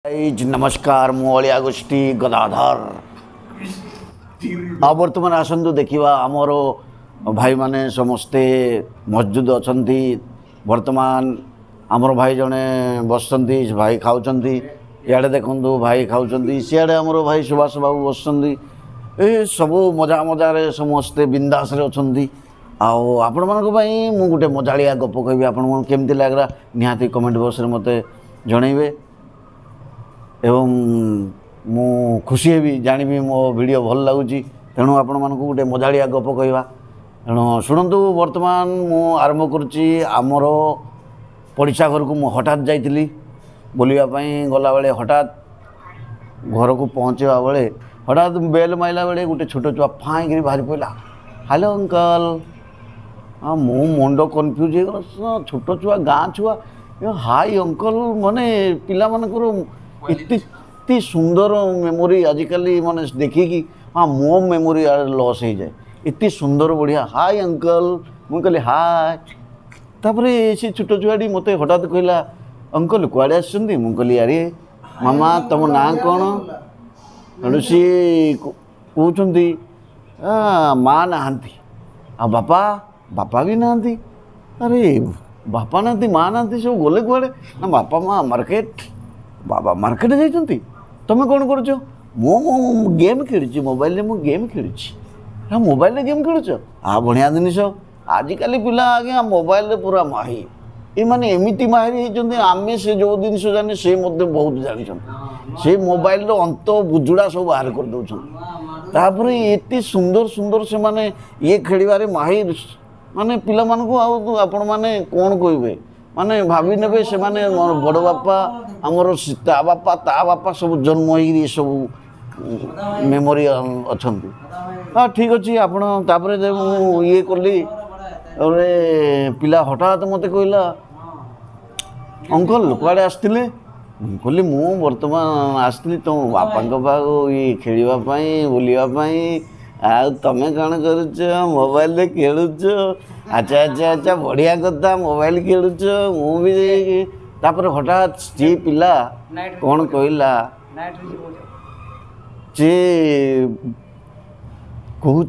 नमस्कार मु अलिया गोष्ठी गदाधर आ बर्तमान आसतु देखा आमर भाई माने समस्ते मौजूद अच्छा बर्तमान आमर भाई जड़े बस भाई खाऊँ इे देखु भाई खाऊँ सियाड़े आमर भाई सुभाष बाबू बस सबू मजा मजार समस्ते बिंदास अच्छा आपण मानी मु गोटे मजाड़िया गप कहि आपण केमती लगला निहाती कमेंट बॉक्स में मत जनइबे एवं मु खुशी हेबी जानिबी मो वीडियो भल लगुच तेणु आपण मानक गोटे मजाड़िया गप कहवा तेणु शुणु वर्तमान मु आरंभ करुच्ची आमर पड़िशा घर को मु हठात जाइली बुलापाई गला बेले हठात घर को पहुँचवा बेले हठात बेल माइला बेले गोटे छोट छुआ फाई बाहरी पड़ा हेलो अंकल हाँ मो मुंड कन्फ्यूज हो छोट छुआ गाँ छुआ हाई अंकल माने पिला मानकर इतनी सुंदर मेमोरी आजिकल माने देखिकी हाँ मो मेमोरी लॉस हो जाए इतनी सुंदर बढ़िया हाय अंकल मुझे कहली हाय तापर से छोट छुआटी मत हठात कहला अंकल कुआड़े आसुँच मुझे कहली अरे मामा तुम ना कौन तेणु सी कहते माँ नहांती आ बापा बापा भी नहांती अरे बापा नहांती माँ नहांती सब गले कुआड़े ना बापा माँ मार्केट बाबा मार्केट जाइछंती तुम कौन कर गेम खेली मोबाइल मु गेम खेली हाँ मोबाइल गेम खेलुच हाँ बढ़िया जिनिस आजिकल पिला आज्ञा मोबाइल पूरा माही ये माने एमती माहिर होती आम से जो जिन जाने से बहुत जान से मोबाइल अंत बुजुड़ा सब बाहर कर दौर ये सुंदर सुंदर से माने ये खेल माहिर माने पिला मानू आपण माने कौन कहे माने भाभी ने से माने बड़ बापा आमर ता बापा सब जन्म हो सब मेमोरी अच्छा हाँ ठीक अच्छे आपड़ ये कली अरे पिला हठात मत कहला अंकल कुआड़े आसते कहली मु बर्तमान आसती तुम बापा पाक ये खेलवाई बुलापाई तमें कौन करुच मोबाइल खेलुच अच्छा अच्छा अच्छा बढ़िया कथा मोबाइल खेलुच मुझे तापर हठात सी पिला कौन कहला जे कहूँ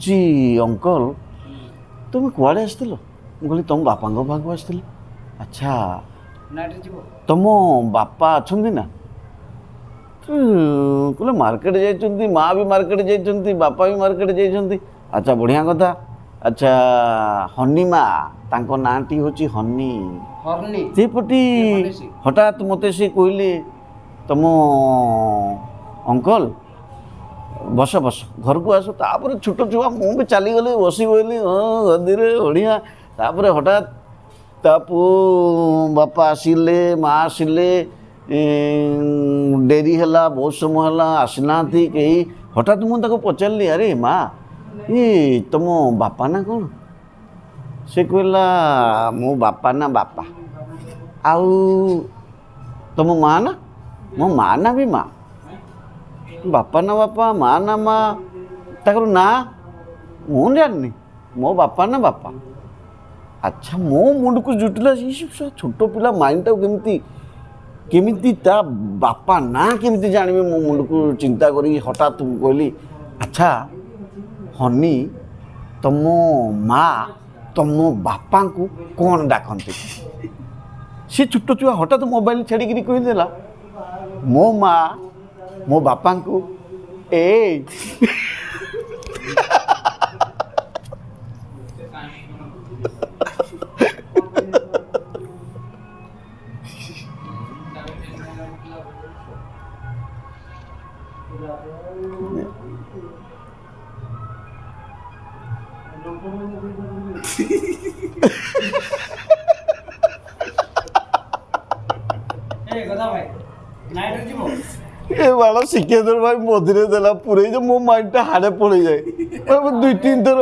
अंकल तुम कुआड़े आसल मुझे तुम बापा पाक आसती अच्छा तुम बापा अच्छा ना कहले मार्केट जाइए माँ भी मार्केट जाइए बापा भी मार्केट जाइए अच्छा बढ़िया कथा अच्छा हनी माँ तांको नाटी होची हनी सेपटी हठात मत से कहले तुम अंकल बस बस घर को आस तापर छोट छुआ मु भी चलीगली बसी बोली हाँ गदी बढ़िया तापर हठात तापू बापा आसिले माँ आसिले डेरी है बहुत समय है आसना कहीं हठात मुझे पचारि अरे माँ ये तुम बापा ना कौन से कहला मो बापा ना बापा आउ तुम माँ ना मो माँ ना भी माँ बापा ना बापा माँ ना माँ तक ना मु जानी मो बापा ना बापा अच्छा मो मुंड को जुटला छोट पिला माइंड टा केमिति ता बापा ना केमिति जानिबे मो मुंड को चिंता करी हठात कहली अच्छा हनी तुम माँ तुम बापा को कौन डाकती सी छोट छुआ हठात मोबाइल छाड़ी कहीदेला मो माँ मो बापा को ए ए बाला सिकेंदर भाई मधुरे देला पूरे जो मो माइंड हाड़े पड़ जाए 2-3 थर